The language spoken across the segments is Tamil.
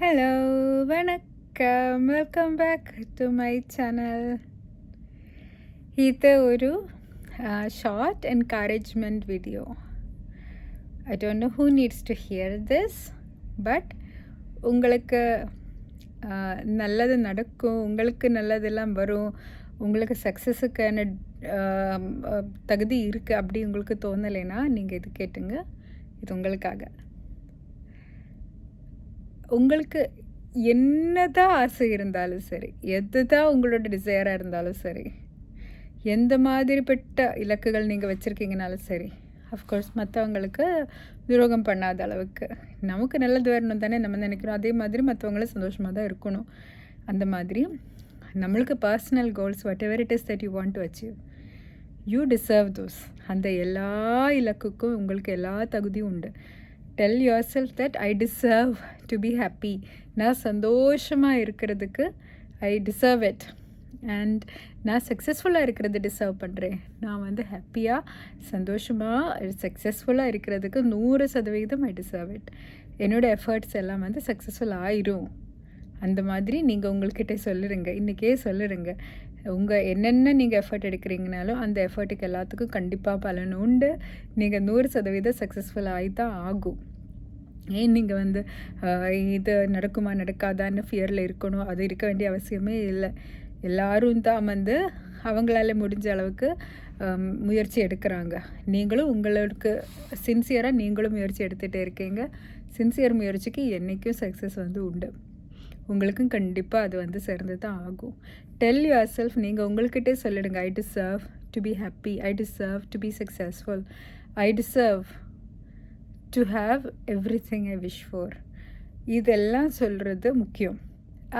ஹலோ, வணக்கம். Welcome back to my channel. இது ஒரு short encouragement video. I don't know who needs to hear this, but உங்களுக்கு நல்லது நடக்கும், உங்களுக்கு நல்லதெல்லாம் வரும், உங்களுக்கு சக்ஸஸுக்கான தகுதி இருக்குது அப்படி உங்களுக்கு தோணலைன்னா நீங்கள் இது கேட்டுங்க. இது உங்களுக்காக. உங்களுக்கு என்னதான் ஆசை இருந்தாலும் சரி, எதுதான் உங்களோட டிசையராக இருந்தாலும் சரி, எந்த மாதிரிப்பட்ட இலக்குகள் நீங்கள் வச்சுருக்கீங்கனாலும் சரி, அஃப்கோர்ஸ் மற்றவங்களுக்கு துரோகம் பண்ணாத அளவுக்கு நமக்கு நல்லது வரணும் தானே நம்ம நினைக்கிறோம். அதே மாதிரி மற்றவங்களும் சந்தோஷமாக தான் இருக்கணும். அந்த மாதிரி நம்மளுக்கு personal goals what ever it is that you want to achieve, you deserve those. அந்த எல்லா இலக்குக்கும் உங்களுக்கு எல்லா தகுதியும் உண்டு. Tell your self that I deserve to be happy. நான் சந்தோஷமாக இருக்கிறதுக்கு ஐ டிசர்வ் இட். அண்ட் நான் சக்ஸஸ்ஃபுல்லாக இருக்கிறது டிசர்வ் பண்ணுறேன். நான் ஹாப்பியாக சந்தோஷமாக சக்ஸஸ்ஃபுல்லாக இருக்கிறதுக்கு 100% ஐ டிசர்வ் இட். என்னோடய எஃபர்ட்ஸ் எல்லாம் சக்ஸஸ்ஃபுல் ஆயிரும். அந்த மாதிரி நீங்கள் உங்கள்கிட்ட சொல்லுறங்க, இன்றைக்கே சொல்லுறங்க. உங்கள் என்னென்ன நீங்கள் எஃபர்ட் எடுக்கிறீங்கனாலும் அந்த எஃபர்ட்டுக்கு எல்லாத்துக்கும் கண்டிப்பாக பலன் உண்டு. நீங்கள் 100% சக்ஸஸ்ஃபுல் ஆகி தான் ஆகும். ஏன் நீங்கள் இது நடக்குமா நடக்காதான்னு ஃபியரில் இருக்கணும், அது இருக்க வேண்டிய அவசியமே இல்லை. எல்லோரும் தான் அவங்களால முடிஞ்ச அளவுக்கு முயற்சி எடுக்கிறாங்க. நீங்களும் உங்களுக்கு சின்சியராக நீங்களும் முயற்சி எடுத்துகிட்டே இருக்கீங்க. சின்சியர் முயற்சிக்கு என்றைக்கும் சக்ஸஸ் உண்டு. உங்களுக்கும் கண்டிப்பாக அது சேர்ந்து தான் ஆகும். டெல் யுவர் செல்ஃப், நீங்கள் உங்கள்கிட்டே சொல்லிடுங்க, ஐ deserve to be happy, I deserve to be successful, I deserve to have everything I wish for. இதெல்லாம் சொல்கிறது முக்கியம்.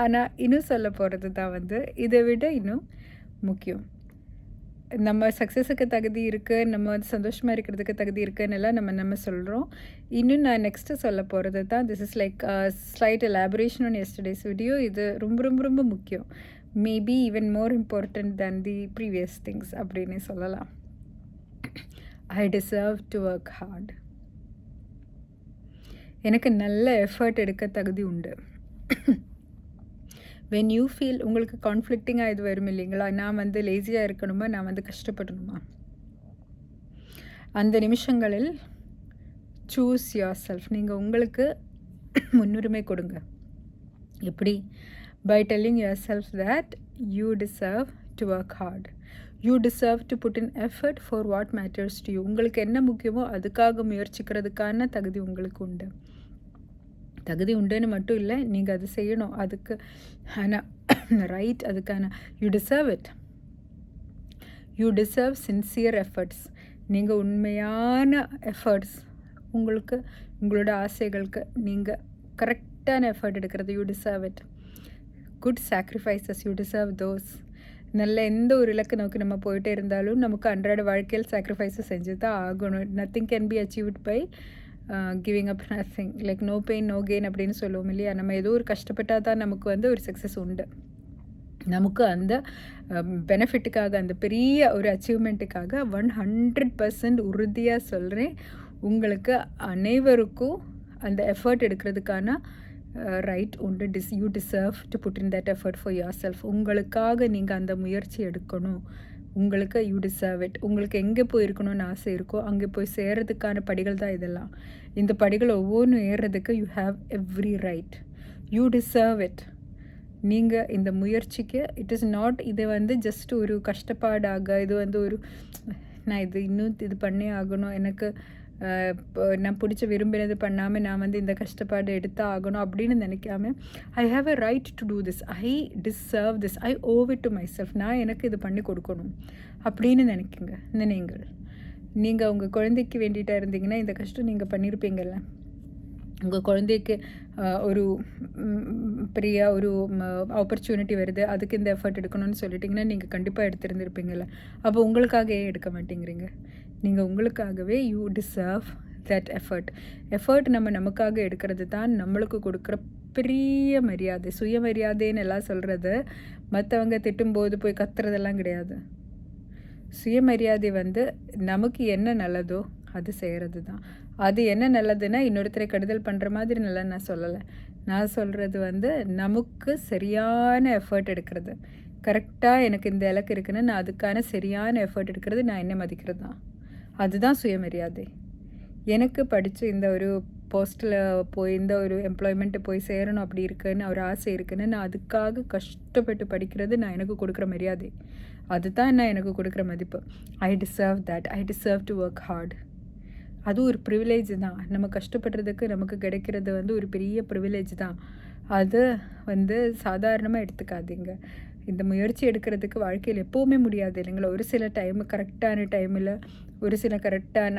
ஆனால் இன்னும் சொல்ல போகிறது தான் இதை விட இன்னும் முக்கியம். நம்ம சக்ஸஸுக்கு தகுதி இருக்குது, நம்ம சந்தோஷமாக இருக்கிறதுக்கு தகுதி இருக்குன்னெல்லாம் நம்ம சொல்கிறோம். இன்னும் நான் நெக்ஸ்ட்டு சொல்ல போகிறது தான், this is like slight elaboration on yesterday's video. இது ரொம்ப ரொம்ப ரொம்ப முக்கியம். Maybe even more important than the previous things அப்படின்னு சொல்லலாம். I deserve to work hard. எனக்கு நல்ல எஃபர்ட் எடுக்க தகுதி உண்டு. வென் யூ ஃபீல் உங்களுக்கு கான்ஃப்ளிக்டிங்காக இது வரும் இல்லைங்களா, நான் லேசியாக இருக்கணுமா, நான் கஷ்டப்படணுமா, அந்த நிமிஷங்களில் சூஸ் யுவர் செல்ஃப். நீங்கள் உங்களுக்கு முன்னுரிமை கொடுங்க. எப்படி? By telling yourself that you deserve to work hard, you deserve to put in effort for what matters to you. உங்களுக்கு என்ன முக்கியமோ அதுக்காக முயற்சிக்கிறதுக்கான தகுதி உங்களுக்கு உண்டு. தகுதி உண்டுன்னு மட்டும் இல்லை, நீங்கள் அது செய்யணும். அதுக்கு ஆனால் ரைட், அதுக்கான you deserve it. You deserve sincere efforts. நீங்கள் உண்மையான எஃபர்ட்ஸ், உங்களுக்கு உங்களோட ஆசைகளுக்கு நீங்கள் கரெக்டான எஃபர்ட் எடுக்கிறது, you deserve it. Good sacrifices, you deserve those. நல்ல எந்த ஒரு இலக்கு நோக்கி நம்ம போயிட்டே இருந்தாலும் நமக்கு அன்றாட வாழ்க்கையில் சாக்ரிஃபைஸஸ் செஞ்சு தான் ஆகணும். Nothing can be achieved by giving up nothing. Like no pain no gain அப்படின்னு சொல்லுவோம் இல்லையா. நம்ம ஏதோ ஒரு கஷ்டப்பட்டால் தான் நமக்கு ஒரு சக்ஸஸ் உண்டு. நமக்கு அந்த பெனிஃபிட்டுக்காக, அந்த பெரிய ஒரு அச்சீவ்மெண்ட்டுக்காக 100% உறுதியாக சொல்கிறேன், உங்களுக்கு அனைவருக்கும் அந்த எஃபர்ட் எடுக்கிறதுக்கான ரைட் உண்டு. You deserve to put in that effort for yourself. உங்களுக்காக நீங்கள் அந்த முயற்சி எடுக்கணும். உங்களுக்கு யூ டிசர்வ் இட். உங்களுக்கு எங்கே போய் இருக்கணும்னு ஆசை இருக்கோ அங்கே போய் சேர்கிறதுக்கான படிகள் தான் இதெல்லாம். இந்த படிகள் ஒவ்வொன்றும் ஏறுறதுக்கு you have every right. You deserve it. நீங்கள் இந்த முயற்சிக்கு இட் இஸ் நாட், இது ஜஸ்ட் ஒரு கஷ்டப்பாடாக, இது ஒரு நான் இன்னும் இது பண்ணே ஆகணும், எனக்கு நான் பிடிச்ச விரும்பினது பண்ணாமல் நான் இந்த கஷ்டப்பாடு எடுத்து ஆகணும் அப்படின்னு நினைக்காம, I have a right to do this, I deserve this, I owe it to my self. நான் எனக்கு இது பண்ணி கொடுக்கணும் அப்படின்னு நினைங்கள். நீங்கள் உங்கள் குழந்தைக்கு வேண்டிகிட்டா இருந்தீங்கன்னா இந்த கஷ்டம் நீங்கள் பண்ணியிருப்பீங்கள்ல. உங்கள் குழந்தைக்கு ஒரு பெரிய ஒரு ஆப்பர்ச்சுனிட்டி வருது, அதுக்கு இந்த எஃபர்ட் எடுக்கணும்னு சொல்லிட்டிங்கன்னா நீங்கள் கண்டிப்பாக எடுத்துருந்துருப்பீங்கள்ல. அப்போ உங்களுக்காக ஏன் எடுக்க மாட்டேங்கிறீங்க? நீங்கள் உங்களுக்காகவே யூ டிசர்வ் தட் எஃபர்ட் நமக்காக எடுக்கிறது தான் நம்மளுக்கு கொடுக்குற பெரிய மரியாதை. சுயமரியாதைன்னு எல்லாம் சொல்கிறது மற்றவங்க திட்டும்போது போய் கத்துறதெல்லாம் கிடையாது. சுயமரியாதை நமக்கு என்ன நல்லதோ அது செய்கிறது தான். அது என்ன நல்லதுன்னா இன்னொருத்தரை கெடுதல் பண்ணுற மாதிரி நல்லா நான் சொல்லலை. நான் சொல்கிறது வந்து நமக்கு சரியான எஃபர்ட் எடுக்கிறது. கரெக்டாக எனக்கு இந்த இலக்கு இருக்குன்னு நான் அதுக்கான சரியான எஃபர்ட் எடுக்கிறது, நான் என்ன மதிக்கிறது தான். அதுதான் சுயமரியாதை. எனக்கு படித்து இந்த ஒரு போஸ்ட்டில் போய் இந்த ஒரு எம்ப்ளாய்மெண்ட்டு போய் சேரணும் அப்படி இருக்குன்னு ஒரு ஆசை இருக்குன்னு நான் அதுக்காக கஷ்டப்பட்டு படிக்கிறது நான் எனக்கு கொடுக்குற மரியாதை. அதுதான் நான் எனக்கு கொடுக்குற மதிப்பு. I deserve that. I deserve to work heart. அது ஒரு ப்ரிவிலேஜ் தான். நம்ம கஷ்டப்படுறதுக்கு நமக்கு கிடைக்கிறது வந்து ஒரு பெரிய ப்ரிவிலேஜ் தான். அது வந்து சாதாரணமாக எடுத்துக்காதீங்க. இந்த முயற்சி எடுக்கிறதுக்கு வாழ்க்கையில் எப்போவுமே முடியாது இல்லைங்களா? ஒரு சில டைமு கரெக்டான டைமில் ஒரு சில கரெக்டான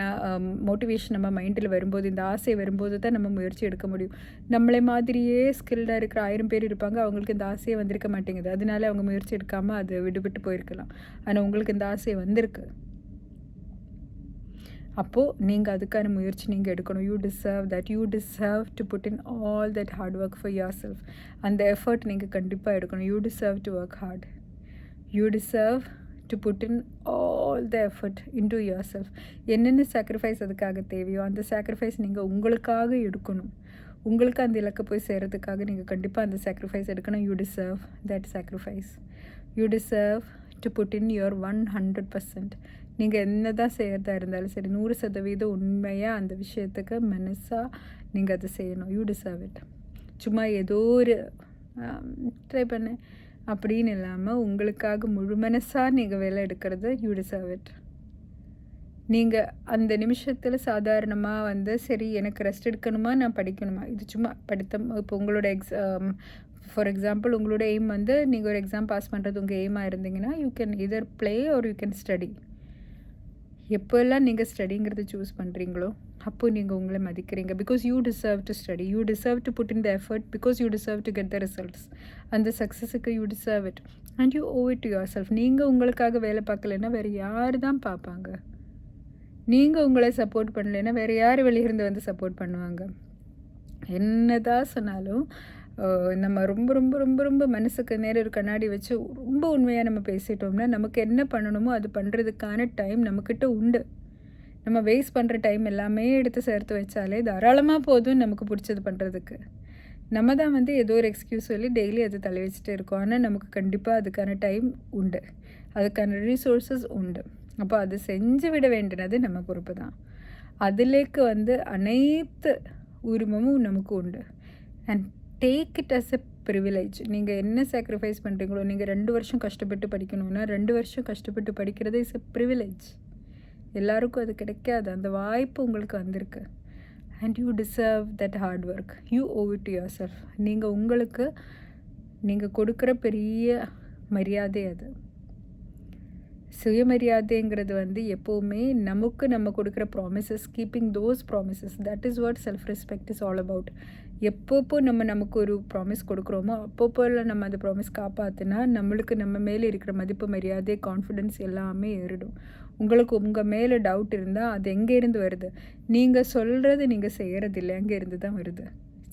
மோட்டிவேஷன் நம்ம மைண்டில் வரும்போது, இந்த ஆசை வரும்போது தான் நம்ம முயற்சி எடுக்க முடியும். நம்மளை மாதிரியே ஸ்கில்டாக இருக்கிற 1000 பேர் இருப்பாங்க. அவங்களுக்கு இந்த ஆசையே வந்திருக்க மாட்டேங்குது. அதனால அவங்க முயற்சி எடுக்காமல் அது விடுபட்டு போயிருக்கலாம். ஆனால் உங்களுக்கு இந்த ஆசை வந்திருக்கு. அப்போது நீங்கள் அதுக்கான முயற்சி நீங்கள் எடுக்கணும். You deserve that. You deserve to put in all that hard work for yourself. அந்த எஃபர்ட் நீங்கள் கண்டிப்பாக எடுக்கணும். You deserve to work hard. You deserve to put in all the effort into yourself. என்னென்ன சாக்ரிஃபைஸ் அதுக்காக தேவையோ அந்த சாக்ரிஃபைஸ் நீங்கள் உங்களுக்காக எடுக்கணும். உங்களுக்கு அந்த இலக்கை போய் சேர்கிறதுக்காக நீங்கள் கண்டிப்பாக அந்த சாக்ரிஃபைஸ் எடுக்கணும். You deserve that sacrifice. You deserve to put in your 100%. நீங்கள் என்ன தான் செய்கிறதா இருந்தாலும் சரி 100% உண்மையாக அந்த விஷயத்துக்கு மனசாக நீங்கள் அதை செய்யணும். You deserve it. சும்மா ஏதோ ஒரு ட்ரை பண்ணேன் அப்படின்னு இல்லாமல் உங்களுக்காக முழு மனசாக நீங்கள் வேலை எடுக்கிறது யூ டிசர்வ் இட். நீங்கள் அந்த நிமிஷத்தில் சாதாரணமாக வந்து சரி எனக்கு ரெஸ்ட் எடுக்கணுமா நான் படிக்கணுமா இது சும்மா இப்போ உங்களோட ஃபார் எக்ஸாம்பிள் உங்களோட எய்ம் வந்து நீங்கள் ஒரு எக்ஸாம் பாஸ் பண்ணுறது உங்கள் எய்மாக இருந்தீங்கன்னா you can either play or you can study. எப்போல்லாம் நீங்கள் ஸ்டடிங்கிறத சூஸ் பண்ணுறீங்களோ அப்போது நீங்கள் உங்களை மதிக்கிறீங்க. Because you deserve to study. You deserve to put in the effort because you deserve to get the results. அந்த சக்ஸஸுக்கு you deserve it and you owe it to yourself. நீங்கள் உங்களுக்காக வேலை பார்க்கலைன்னா வேறு யார் தான் பார்ப்பாங்க? நீங்கள் உங்களை சப்போர்ட் பண்ணலைன்னா வேறு யார் வெளியிருந்து வந்து சப்போர்ட் பண்ணுவாங்க? என்ன தான் சொன்னாலும் நம்ம ரொம்ப ரொம்ப ரொம்ப ரொம்ப மனசுக்கு நேரம் ஒரு கண்ணாடி வச்சு ரொம்ப உண்மையாக நம்ம பேசிட்டோம்னா நமக்கு என்ன பண்ணணுமோ அது பண்ணுறதுக்கான டைம் நம்மக்கிட்ட உண்டு. நம்ம வேஸ்ட் பண்ணுற டைம் எல்லாமே எடுத்து சேர்த்து வச்சாலே தாராளமாக போதும் நமக்கு பிடிச்சது பண்ணுறதுக்கு. நம்ம தான் வந்து ஏதோ ஒரு எக்ஸ்கியூஸ் சொல்லி டெய்லி அதை தள்ளி வச்சுட்டே இருக்கோம். ஆனால் நமக்கு கண்டிப்பாக அதுக்கான டைம் உண்டு, அதுக்கான ரீசோர்ஸஸ் உண்டு. அப்போ அது செஞ்சு விட வேண்டினது நம்ம பொறுப்பு தான். அதிலேக்கு வந்து அனைத்து உரிமமும் நமக்கு உண்டு. And take it as a privilege. நீங்கள் என்ன சாக்ரிஃபைஸ் பண்ணுறீங்களோ, நீங்கள் 2 வருஷம் கஷ்டப்பட்டு படிக்கணும்னா 2 வருஷம் கஷ்டப்பட்டு படிக்கிறது இஸ் எ ப்ரிவிலேஜ். எல்லாருக்கும் அது கிடைக்காது. அந்த வாய்ப்பு உங்களுக்கு வந்திருக்கு. And you deserve that hard work. You owe it to yourself. நீங்கள் உங்களுக்கு நீங்கள் கொடுக்குற பெரிய மரியாதை அது. சுயமரியாதைங்கிறது வந்து எப்போவுமே நமக்கு நம்ம கொடுக்குற promises, keeping those promises, that is what self respect is all about. எப்பப்போ நம்ம நமக்கு ஒரு ப்ராமிஸ் கொடுக்குறோமோ அப்பப்போல்லாம் நம்ம அந்த ப்ராமிஸ் காப்பாற்றினா நம்மளுக்கு நம்ம மேலே இருக்கிற மதிப்பு, மரியாதை, கான்ஃபிடென்ஸ் எல்லாமே ஏறிடும். உங்களுக்கு உங்கள் மேலே டவுட் இருந்தால் அது எங்கேருந்து வருது? நீங்கள் சொல்கிறது நீங்கள் செய்கிறதில்ல, அங்கேருந்து தான் வருது.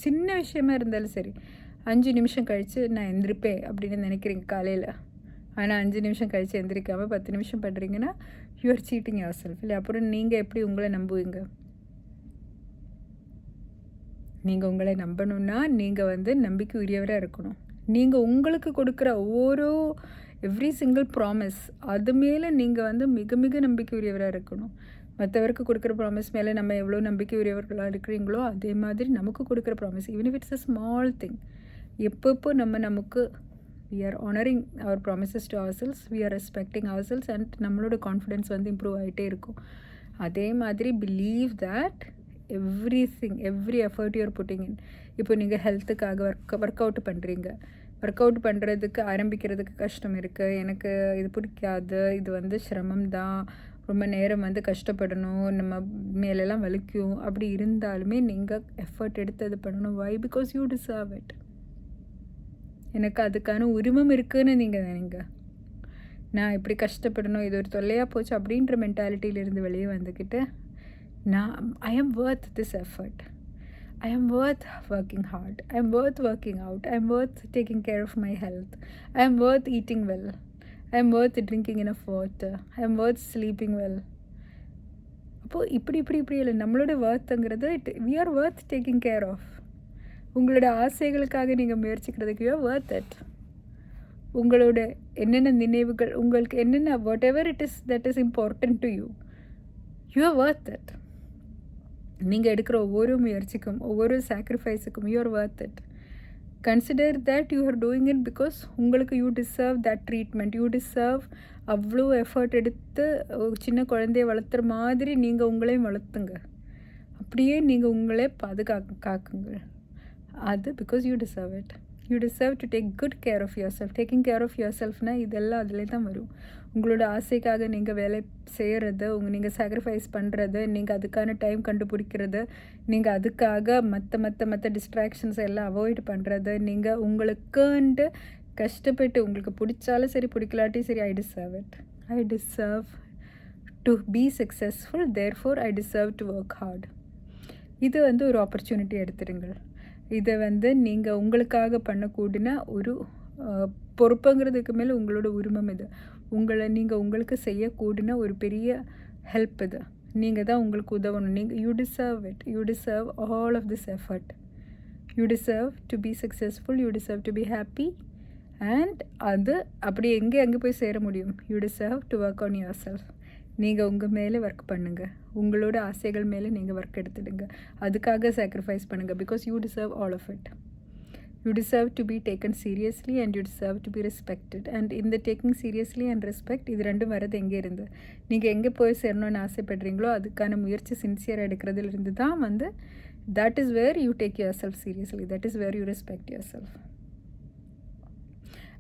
சின்ன விஷயமா இருந்தாலும் சரி, 5 நிமிஷம் கழித்து நான் எந்திரிப்பேன் அப்படின்னு நினைக்கிறீங்க காலையில். ஆனால் 5 நிமிஷம் கழித்து எந்திரிக்காமல் 10 நிமிஷம் பண்ணுறீங்கன்னா you are cheating yourself. இல்லை அப்புறம் நீங்கள் எப்படி உங்களை நம்புவீங்க? நீங்கள் உங்களை நம்பணுன்னா நீங்கள் வந்து நம்பிக்கை உரியவராக இருக்கணும். நீங்கள் உங்களுக்கு கொடுக்குற எவ்ரி சிங்கிள் ப்ராமிஸ் அது மேலே நீங்கள் வந்து மிக மிக நம்பிக்கை உரியவராக இருக்கணும். மற்றவருக்கு கொடுக்குற ப்ராமிஸ் மேலே நம்ம எவ்வளோ நம்பிக்கை உரியவர்களாக இருக்கிறீங்களோ அதே மாதிரி நமக்கு கொடுக்குற promise even if it's a small thing எப்பப்போ நமக்கு we are honoring our promises to ourselves, we are respecting ourselves and நம்மளோட கான்ஃபிடென்ஸ் வந்து இம்ப்ரூவ் ஆகிட்டே இருக்கும். அதே மாதிரி believe that every effort you are putting in. இப்போ நீங்கள் ஹெல்த்துக்காக ஒர்க் அவுட் பண்ணுறீங்க. ஒர்க் அவுட் பண்ணுறதுக்கு ஆரம்பிக்கிறதுக்கு கஷ்டம் இருக்குது, எனக்கு இது பிடிக்காது, இது வந்து சிரமம் தான், ரொம்ப நேரம் வந்து கஷ்டப்படணும், நம்ம மேலெல்லாம் வலிக்கும், அப்படி இருந்தாலுமே நீங்கள் எஃபர்ட் எடுத்து அது பண்ணணும். Why? Because you deserve it. எனக்கு அதுக்கான உரிமம் இருக்குதுன்னு நீங்கள் நினைங்க. நான் இப்படி கஷ்டப்படணும், இது ஒரு தொல்லையாக போச்சு அப்படின்ற மென்டாலிட்டியிலேருந்து வெளியே வந்துக்கிட்டு I am worth this effort. I am worth working hard. I am worth working out. I am worth taking care of my health. I am worth eating well. I am worth drinking enough water. I am worth sleeping well. அப்போது இப்படி இல்லை, நம்மளோட ஒர்த்துங்கிறது we are worth taking care of. உங்களோட ஆசைகளுக்காக நீங்கள் முயற்சிக்கிறதுக்கு யூ ஆர் ஒர்த் இட். உங்களோட என்னென்ன நினைவுகள், உங்களுக்கு என்னென்ன whatever it is that is important to you, you are worth it. நீங்கள் எடுக்கிற ஒவ்வொரு முயற்சிக்கும், ஒவ்வொரு சாக்ரிஃபைஸுக்கும் you are worth it. Consider that you are doing it because உங்களுக்கு you deserve that treatment. You deserve அவ்வளோ எஃபர்ட் எடுத்து சின்ன குழந்தைய வளர்த்துற மாதிரி நீங்கள் உங்களையும் வளர்த்துங்க. அப்படியே நீங்கள் உங்களே காக்குங்க. அது because you deserve it. You deserve to take good care of yourself. Taking care of your செல்ஃப்னால் இதெல்லாம் அதிலே தான் வரும். உங்களோட ஆசைக்காக நீங்கள் வேலை செய்கிறது, நீங்கள் சாக்ரிஃபைஸ் பண்ணுறது, நீங்கள் அதுக்கான டைம் கண்டுபிடிக்கிறது, நீங்கள் அதுக்காக மற்ற டிஸ்ட்ராக்ஷன்ஸ் எல்லாம் அவாய்ட் பண்ணுறது, நீங்கள் உங்களுக்குன்ட்டு கஷ்டப்பட்டு உங்களுக்கு பிடிச்சாலும் சரி பிடிக்கலாட்டி சரி, I deserve it. I deserve to be successful, therefore I deserve to work heart. இது ஒரு ஆப்பர்ச்சுனிட்டி எடுத்துருங்கள். இதை நீங்கள் உங்களுக்காக பண்ணக்கூடின ஒரு பொறுப்புங்கிறதுக்கு மேலே உங்களோட உரிமம் இது. நீங்கள் உங்களுக்கு செய்யக்கூடின ஒரு பெரிய ஹெல்ப் இது. நீங்கள் தான் உங்களுக்கு உதவணும். You deserve it. You deserve all of this effort. You deserve to be successful. You deserve to be happy. And அது அப்படி எங்கே போய் சேர முடியும்? You deserve to work on yourself. நீங்கள் உங்கள் மேலே ஒர்க் பண்ணுங்கள். உங்களோட ஆசைகள் மேலே நீங்கள் ஒர்க் எடுத்துடுங்க. அதுக்காக சாக்ரிஃபைஸ் பண்ணுங்கள். Because you deserve all of it. You deserve to be taken seriously and you deserve to be respected. And இந்த டேக்கிங் சீரியஸ்லி அண்ட் ரெஸ்பெக்ட் இது ரெண்டும் வரது எங்கே இருந்து? நீங்கள் எங்கே போய் சேரணும்னு ஆசைப்படுறீங்களோ அதுக்கான முயற்சி சின்சியராக எடுக்கிறதுலேருந்து தான் that is where you take yourself seriously. That is where you respect yourself.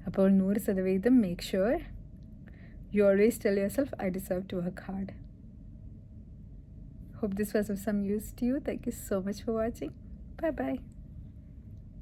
അപ്പോൾ 100% make sure you always tell yourself, I deserve to work hard. Hope this was of some use to you. Thank you so much for watching. Bye bye.